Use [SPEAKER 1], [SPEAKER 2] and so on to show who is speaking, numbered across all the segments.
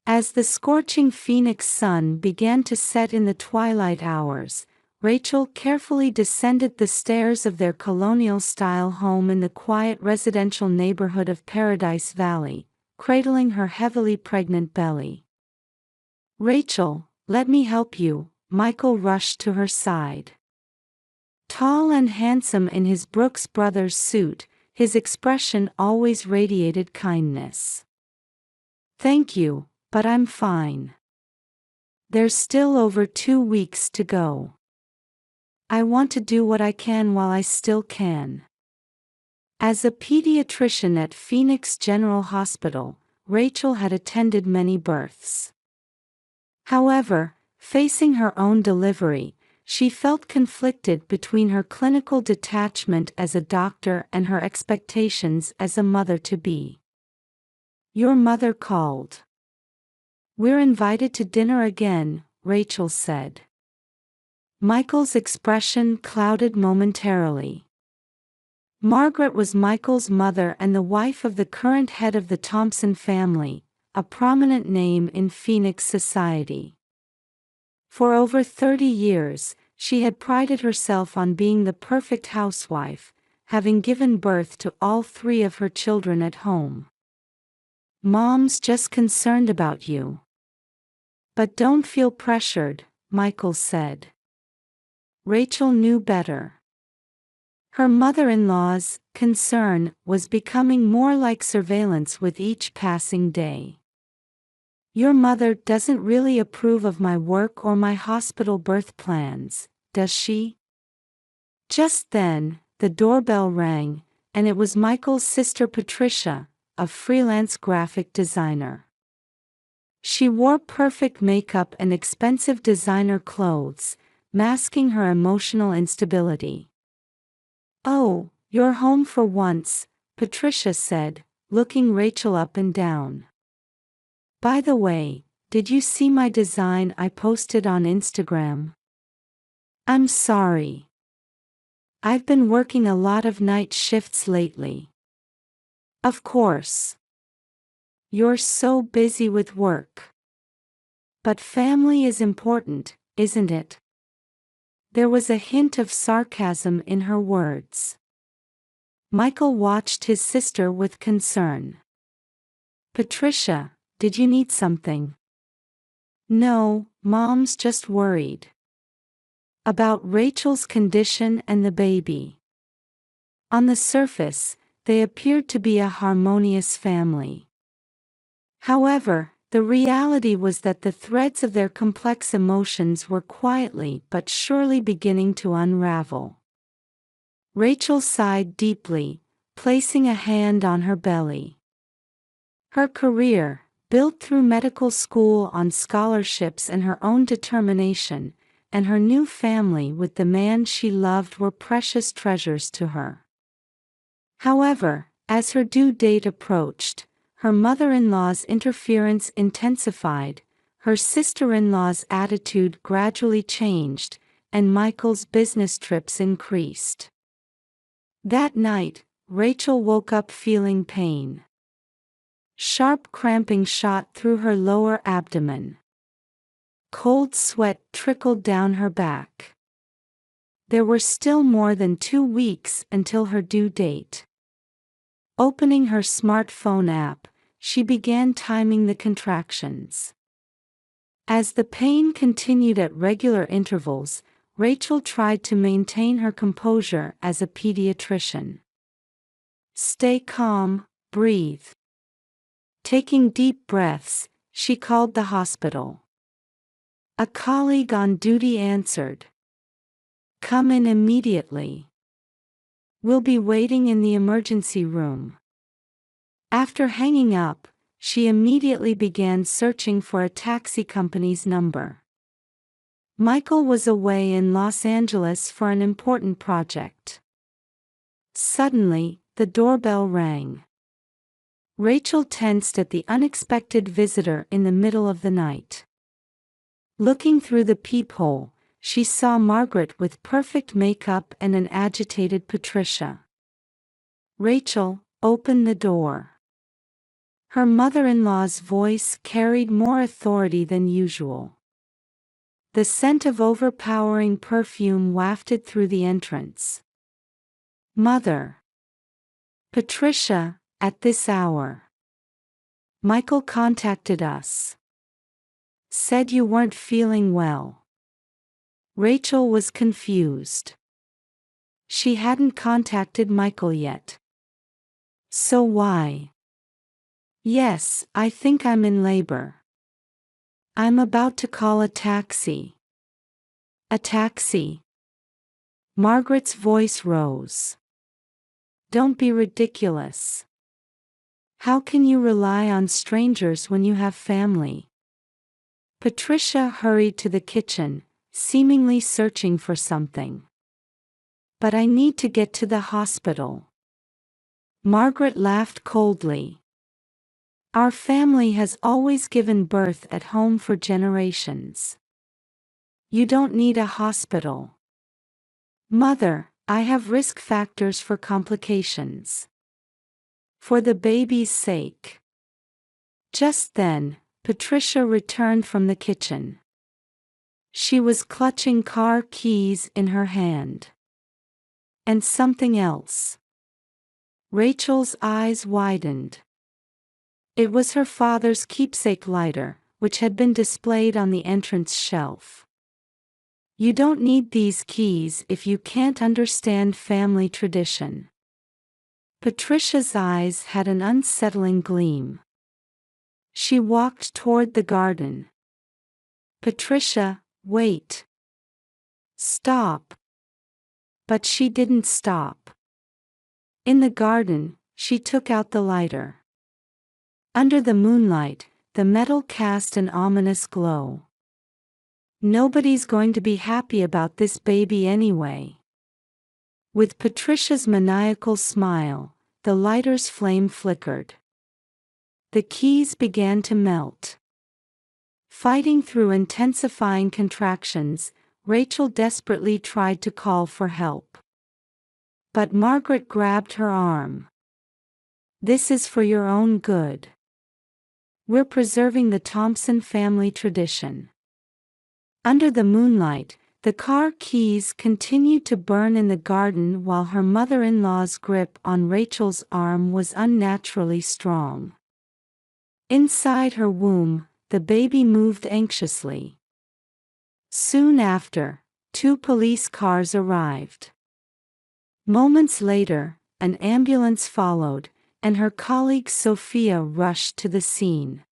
[SPEAKER 1] As the scorching Phoenix sun began to set in the twilight hours, Rachel carefully descended the stairs of their colonial-style home in the quiet residential neighborhood of Paradise Valley, cradling her heavily pregnant belly. "Rachel, let me help you," Michael rushed to her side. Tall and handsome in his Brooks Brothers suit, his expression always radiated kindness. "Thank you, but I'm fine. There's still over 2 weeks to go. I want to do what I can while I still can." As a pediatrician at Phoenix General Hospital, Rachel had attended many births. However, facing her own delivery, she felt conflicted between her clinical detachment as a doctor and her expectations as a mother-to-be. "Your mother called. We're invited to dinner again," Rachel said. Michael's expression clouded momentarily. Margaret was Michael's mother and the wife of the current head of the Thompson family, a prominent name in Phoenix society. For over 30 years, she had prided herself on being the perfect housewife, having given birth to all 3 of her children at home. "Mom's just concerned about you. But don't feel pressured," Michael said. Rachel knew better. Her mother-in-law's concern was becoming more like surveillance with each passing day. "Your mother doesn't really approve of my work or my hospital birth plans, does she?" Just then, the doorbell rang, and it was Michael's sister Patricia, a freelance graphic designer. She wore perfect makeup and expensive designer clothes, masking her emotional instability. "Oh, you're home for once," Patricia said, looking Rachel up and down. "By the way, did you see my design I posted on Instagram?" "I'm sorry. I've been working a lot of night shifts lately." "Of course. You're so busy with work. But family is important, isn't it?" There was a hint of sarcasm in her words. Michael watched his sister with concern. "Patricia, did you need something?" "No, Mom's just worried about Rachel's condition and the baby." On the surface, they appeared to be a harmonious family. However, the reality was that the threads of their complex emotions were quietly but surely beginning to unravel. Rachel sighed deeply, placing a hand on her belly. Her career, built through medical school on scholarships and her own determination, and her new family with the man she loved were precious treasures to her. However, as her due date approached, her mother-in-law's interference intensified, her sister-in-law's attitude gradually changed, and Michael's business trips increased. That night, Rachel woke up feeling pain. Sharp cramping shot through her lower abdomen. Cold sweat trickled down her back. There were still more than 2 weeks until her due date. Opening her smartphone app, she began timing the contractions. As the pain continued at regular intervals, Rachel tried to maintain her composure as a pediatrician. "Stay calm, breathe." Taking deep breaths, she called the hospital. A colleague on duty answered. "Come in immediately. We'll be waiting in the emergency room." After hanging up, she immediately began searching for a taxi company's number. Michael was away in Los Angeles for an important project. Suddenly, the doorbell rang. Rachel tensed at the unexpected visitor in the middle of the night. Looking through the peephole, she saw Margaret with perfect makeup and an agitated Patricia. "Rachel, open the door." Her mother-in-law's voice carried more authority than usual. The scent of overpowering perfume wafted through the entrance. "Mother. Patricia, at this hour. Michael contacted us. Said you weren't feeling well." Rachel was confused. She hadn't contacted Michael yet. "So why?" "Yes, I think I'm in labor. I'm about to call a taxi." "A taxi?" Margaret's voice rose. "Don't be ridiculous. How can you rely on strangers when you have family?" Patricia hurried to the kitchen, seemingly searching for something. "But I need to get to the hospital." Margaret laughed coldly. "Our family has always given birth at home for generations. You don't need a hospital." "Mother, I have risk factors for complications. For the baby's sake." Just then, Patricia returned from the kitchen. She was clutching car keys in her hand. "And something else." Rachel's eyes widened. It was her father's keepsake lighter, which had been displayed on the entrance shelf. "You don't need these keys if you can't understand family tradition." Patricia's eyes had an unsettling gleam. She walked toward the garden. "Patricia, wait. Stop." But she didn't stop. In the garden, she took out the lighter. Under the moonlight, the metal cast an ominous glow. "Nobody's going to be happy about this baby anyway." With Patricia's maniacal smile, the lighter's flame flickered. The keys began to melt. Fighting through intensifying contractions, Rachel desperately tried to call for help. But Margaret grabbed her arm. "This is for your own good. We're preserving the Thompson family tradition." Under the moonlight, the car keys continued to burn in the garden while her mother-in-law's grip on Rachel's arm was unnaturally strong. Inside her womb, the baby moved anxiously. Soon after, 2 police cars arrived. Moments later, an ambulance followed, and her colleague Sophia rushed to the scene.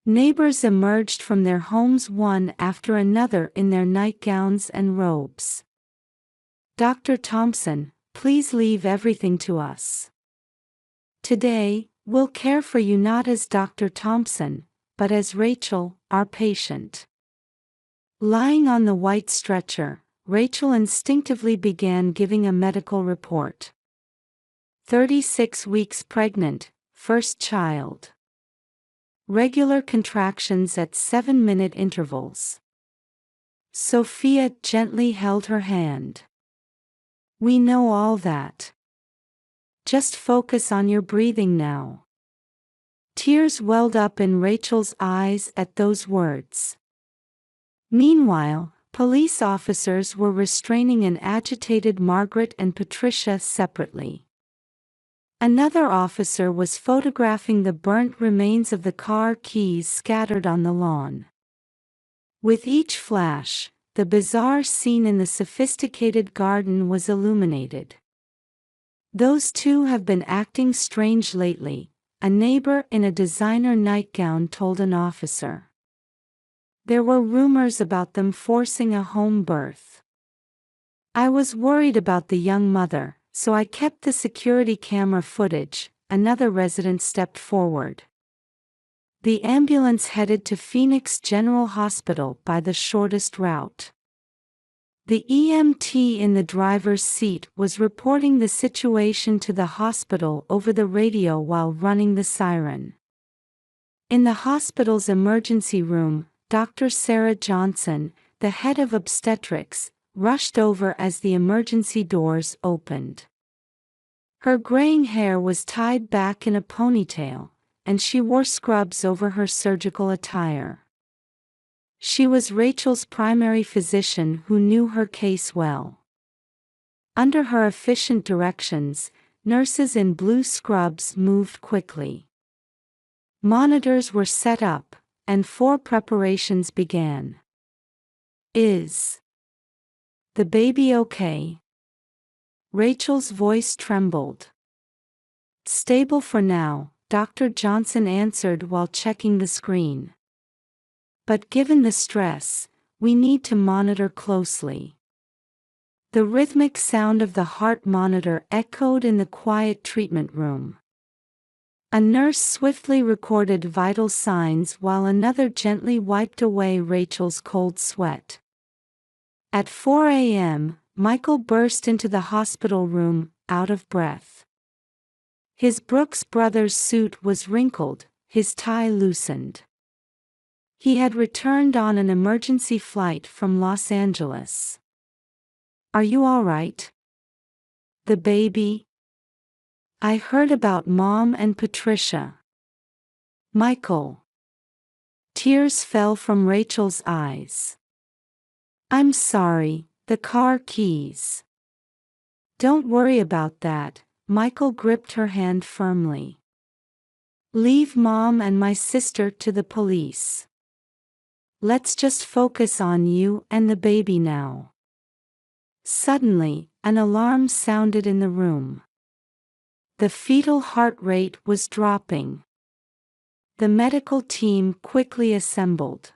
[SPEAKER 1] Neighbors emerged from their homes one after another in their nightgowns and robes. "Dr. Thompson, please leave everything to us. Today, we'll care for you not as Dr. Thompson, but as Rachel, our patient." Lying on the white stretcher, Rachel instinctively began giving a medical report. 36 weeks pregnant, first child. Regular contractions at 7-minute intervals. Sophia gently held her hand. "We know all that. Just focus on your breathing now." Tears welled up in Rachel's eyes at those words. Meanwhile, police officers were restraining an agitated Margaret and Patricia separately. Another officer was photographing the burnt remains of the car keys scattered on the lawn. With each flash, the bizarre scene in the sophisticated garden was illuminated. "Those two have been acting strange lately," a neighbor in a designer nightgown told an officer. "There were rumors about them forcing a home birth. I was worried about the young mother, so I kept the security camera footage." Another resident stepped forward. "The ambulance headed to Phoenix General Hospital by the shortest route." The EMT in the driver's seat was reporting the situation to the hospital over the radio while running the siren. In the hospital's emergency room, Dr. Sarah Johnson, the head of obstetrics, rushed over as the emergency doors opened. Her graying hair was tied back in a ponytail, and she wore scrubs over her surgical attire. She was Rachel's primary physician who knew her case well. Under her efficient directions, nurses in blue scrubs moved quickly. Monitors were set up, and 4 preparations began. Is the baby okay? Rachel's voice trembled. Stable for now, Dr. Johnson answered while checking the screen. But given the stress, we need to monitor closely. The rhythmic sound of the heart monitor echoed in the quiet treatment room. A nurse swiftly recorded vital signs while another gently wiped away Rachel's cold sweat. At 4 a.m., Michael burst into the hospital room, out of breath. His Brooks Brothers suit was wrinkled, his tie loosened. He had returned on an emergency flight from Los Angeles. "Are you all right? The baby? I heard about Mom and Patricia." Michael. Tears fell from Rachel's eyes. "I'm sorry, the car keys." "Don't worry about that," Michael gripped her hand firmly. "Leave Mom and my sister to the police. Let's just focus on you and the baby now." Suddenly, an alarm sounded in the room. The fetal heart rate was dropping. The medical team quickly assembled.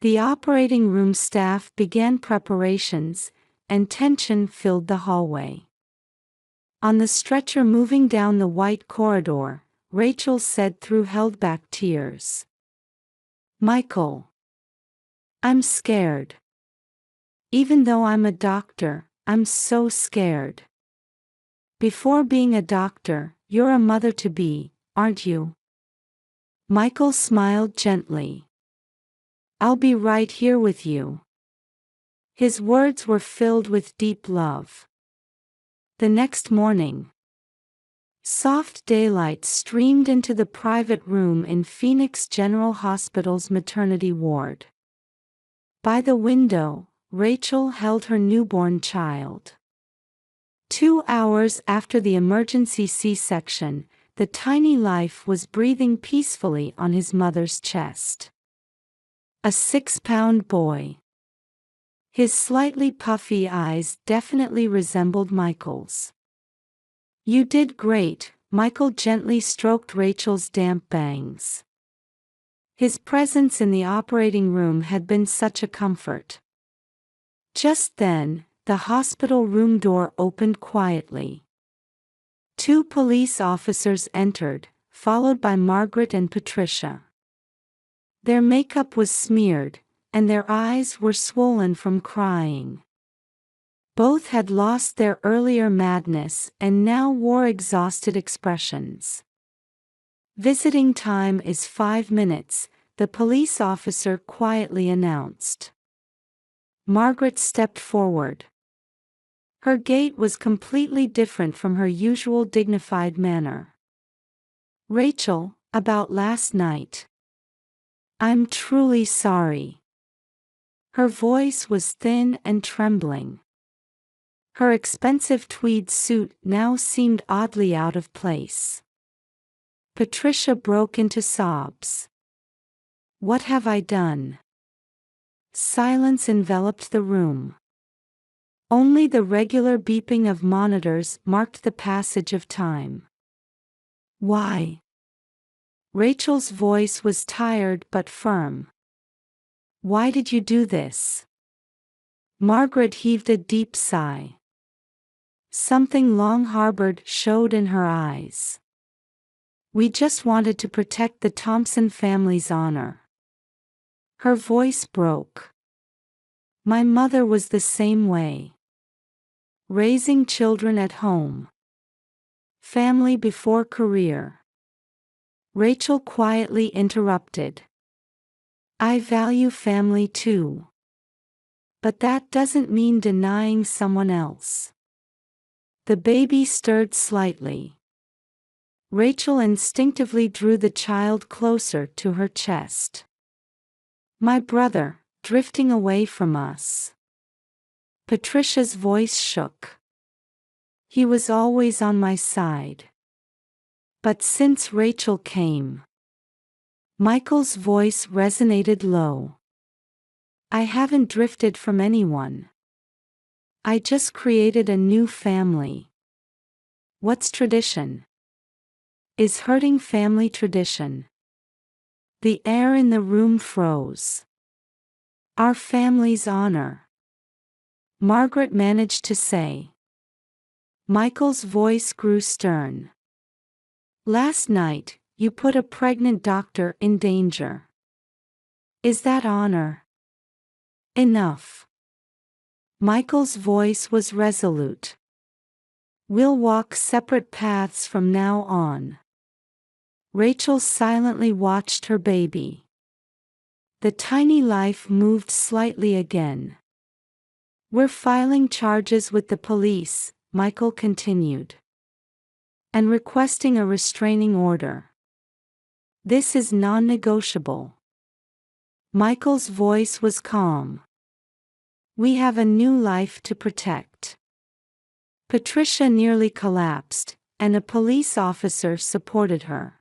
[SPEAKER 1] The operating room staff began preparations, and tension filled the hallway. On the stretcher moving down the white corridor, Rachel said through held-back tears, "Michael, I'm scared. Even though I'm a doctor, I'm so scared." "Before being a doctor, you're a mother-to-be, aren't you?" Michael smiled gently. "I'll be right here with you." His words were filled with deep love. The next morning, soft daylight streamed into the private room in Phoenix General Hospital's maternity ward. By the window, Rachel held her newborn child. 2 hours after the emergency C-section, the tiny life was breathing peacefully on his mother's chest. A 6-pound boy. His slightly puffy eyes definitely resembled Michael's. "You did great," Michael gently stroked Rachel's damp bangs. His presence in the operating room had been such a comfort. Just then, the hospital room door opened quietly. 2 police officers entered, followed by Margaret and Patricia. Their makeup was smeared, and their eyes were swollen from crying. Both had lost their earlier madness and now wore exhausted expressions. "Visiting time is 5 minutes," the police officer quietly announced. Margaret stepped forward. Her gait was completely different from her usual dignified manner. "Rachel, about last night. I'm truly sorry." Her voice was thin and trembling. Her expensive tweed suit now seemed oddly out of place. Patricia broke into sobs. "What have I done?" Silence enveloped the room. Only the regular beeping of monitors marked the passage of time. "Why?" Rachel's voice was tired but firm. "Why did you do this?" Margaret heaved a deep sigh. Something long harbored showed in her eyes. "We just wanted to protect the Thompson family's honor." Her voice broke. "My mother was the same way. Raising children at home. Family before career." Rachel quietly interrupted. "I value family too. But that doesn't mean denying someone else." The baby stirred slightly. Rachel instinctively drew the child closer to her chest. My brother, drifting away from us. Patricia's voice shook. He was always on my side. But since Rachel came. Michael's voice resonated low. I haven't drifted from anyone. I just created a new family. What's tradition? Is hurting family tradition? The air in the room froze. Our family's honor. Margaret managed to say. Michael's voice grew stern. Last night, you put a pregnant doctor in danger. Is that honor? Enough. Michael's voice was resolute. We'll walk separate paths from now on. Rachel silently watched her baby. The tiny life moved slightly again. We're filing charges with the police, Michael continued. And requesting a restraining order. This is non-negotiable. Michael's voice was calm. We have a new life to protect. Patricia nearly collapsed, and a police officer supported her.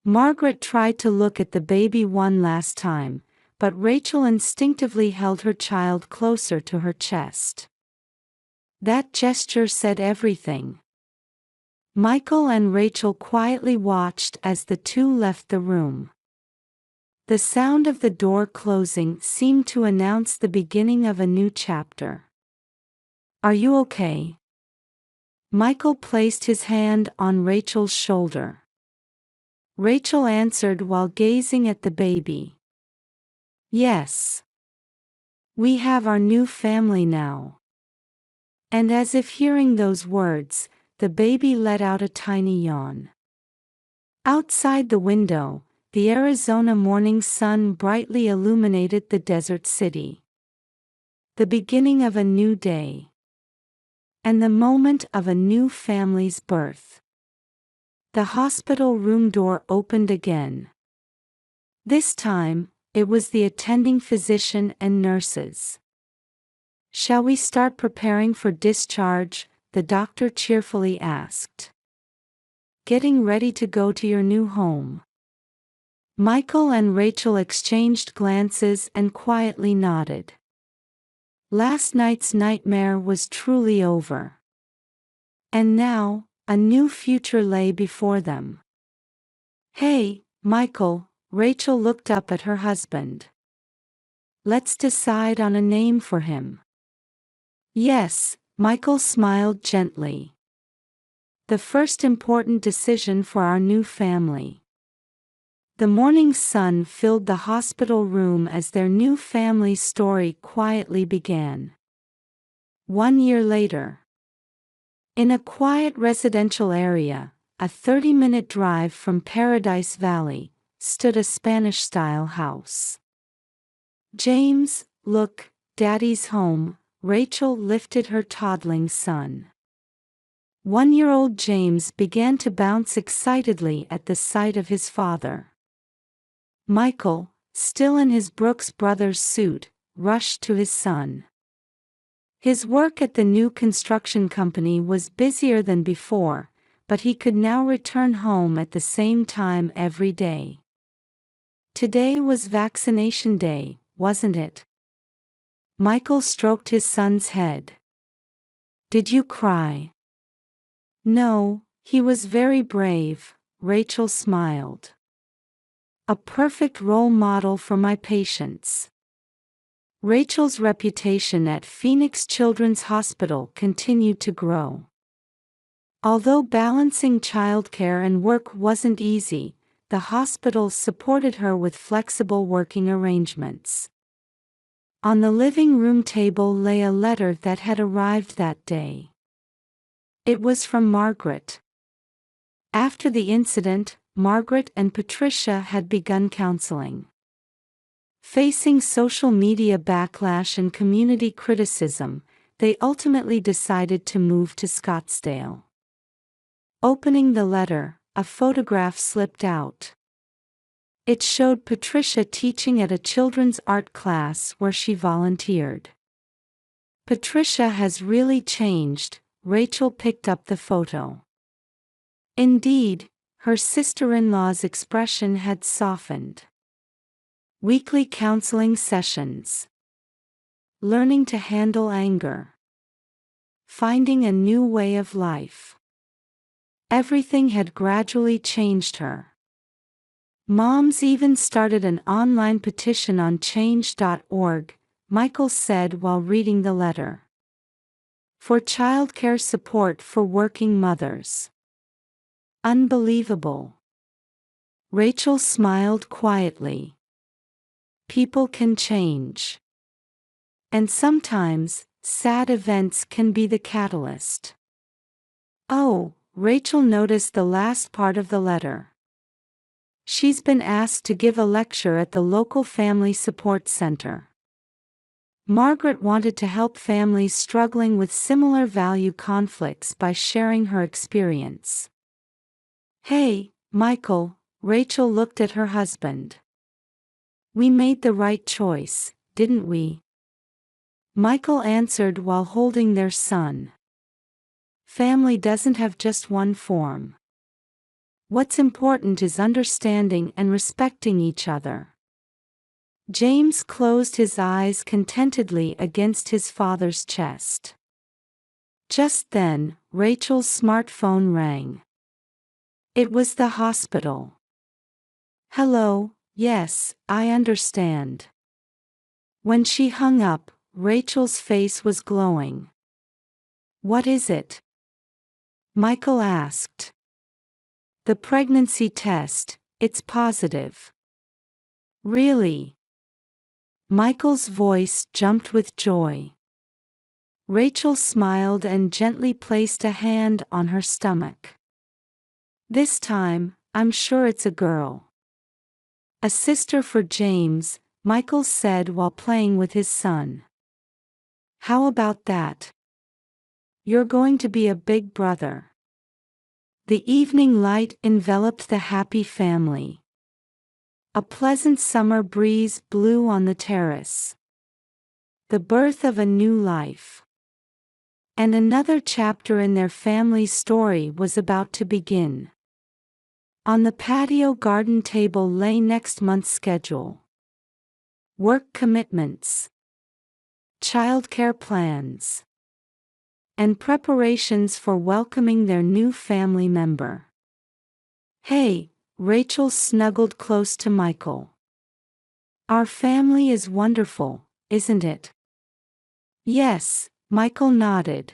[SPEAKER 1] Margaret tried to look at the baby one last time, but Rachel instinctively held her child closer to her chest. That gesture said everything. Michael and Rachel quietly watched as the two left the room. The sound of the door closing seemed to announce the beginning of a new chapter. Are you okay? Michael placed his hand on Rachel's shoulder. Rachel answered while gazing at the baby. Yes. We have our new family now. And as if hearing those words, the baby let out a tiny yawn. Outside the window, the Arizona morning sun brightly illuminated the desert city. The beginning of a new day. And the moment of a new family's birth. The hospital room door opened again. This time, it was the attending physician and nurses. Shall we start preparing for discharge? The doctor cheerfully asked. Getting ready to go to your new home. Michael and Rachel exchanged glances and quietly nodded. Last night's nightmare was truly over. And now, a new future lay before them. Hey, Michael, Rachel looked up at her husband. Let's decide on a name for him. Yes, Michael smiled gently. The first important decision for our new family. The morning sun filled the hospital room as their new family story quietly began. 1 year later. In a quiet residential area, a 30-minute drive from Paradise Valley, stood a Spanish-style house. James, look, Daddy's home, Rachel lifted her toddling son. 1-year-old James began to bounce excitedly at the sight of his father. Michael, still in his Brooks Brothers suit, rushed to his son. His work at the new construction company was busier than before, but he could now return home at the same time every day. Today was vaccination day, wasn't it? Michael stroked his son's head. Did you cry? No, he was very brave, Rachel smiled. A perfect role model for my patients. Rachel's reputation at Phoenix Children's Hospital continued to grow. Although balancing childcare and work wasn't easy, the hospital supported her with flexible working arrangements. On the living room table lay a letter that had arrived that day. It was from Margaret. After the incident, Margaret and Patricia had begun counseling. Facing social media backlash and community criticism, they ultimately decided to move to Scottsdale. Opening the letter, a photograph slipped out. It showed Patricia teaching at a children's art class where she volunteered. Patricia has really changed, Rachel picked up the photo. Indeed, her sister-in-law's expression had softened. Weekly counseling sessions. Learning to handle anger. Finding a new way of life. Everything had gradually changed her. Moms even started an online petition on change.org, Michael said while reading the letter. For childcare support for working mothers. Unbelievable. Rachel smiled quietly. People can change. And sometimes, sad events can be the catalyst. Oh, Rachel noticed the last part of the letter. She's been asked to give a lecture at the local family support center. Margaret wanted to help families struggling with similar value conflicts by sharing her experience. Hey, Michael, Rachel looked at her husband. We made the right choice, didn't we? Michael answered while holding their son. Family doesn't have just one form. What's important is understanding and respecting each other. James closed his eyes contentedly against his father's chest. Just then, Rachel's smartphone rang. It was the hospital. Hello, yes, I understand. When she hung up, Rachel's face was glowing. What is it? Michael asked. The pregnancy test, it's positive. Really? Michael's voice jumped with joy. Rachel smiled and gently placed a hand on her stomach. This time, I'm sure it's a girl. A sister for James, Michael said while playing with his son. How about that? You're going to be a big brother. The evening light enveloped the happy family. A pleasant summer breeze blew on the terrace. The birth of a new life. And another chapter in their family's story was about to begin. On the patio garden table lay next month's schedule. Work commitments. Childcare plans. And preparations for welcoming their new family member. Hey, Rachel snuggled close to Michael. Our family is wonderful, isn't it? Yes, Michael nodded.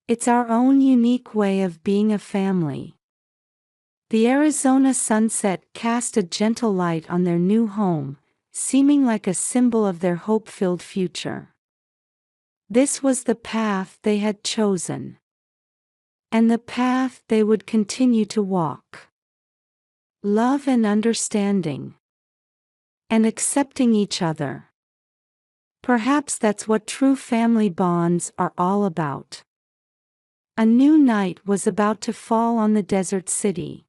[SPEAKER 1] It's our own unique way of being a family. The Arizona sunset cast a gentle light on their new home, seeming like a symbol of their hope-filled future. This was the path they had chosen. And the path they would continue to walk. Love and understanding. And accepting each other. Perhaps that's what true family bonds are all about. A new night was about to fall on the desert city.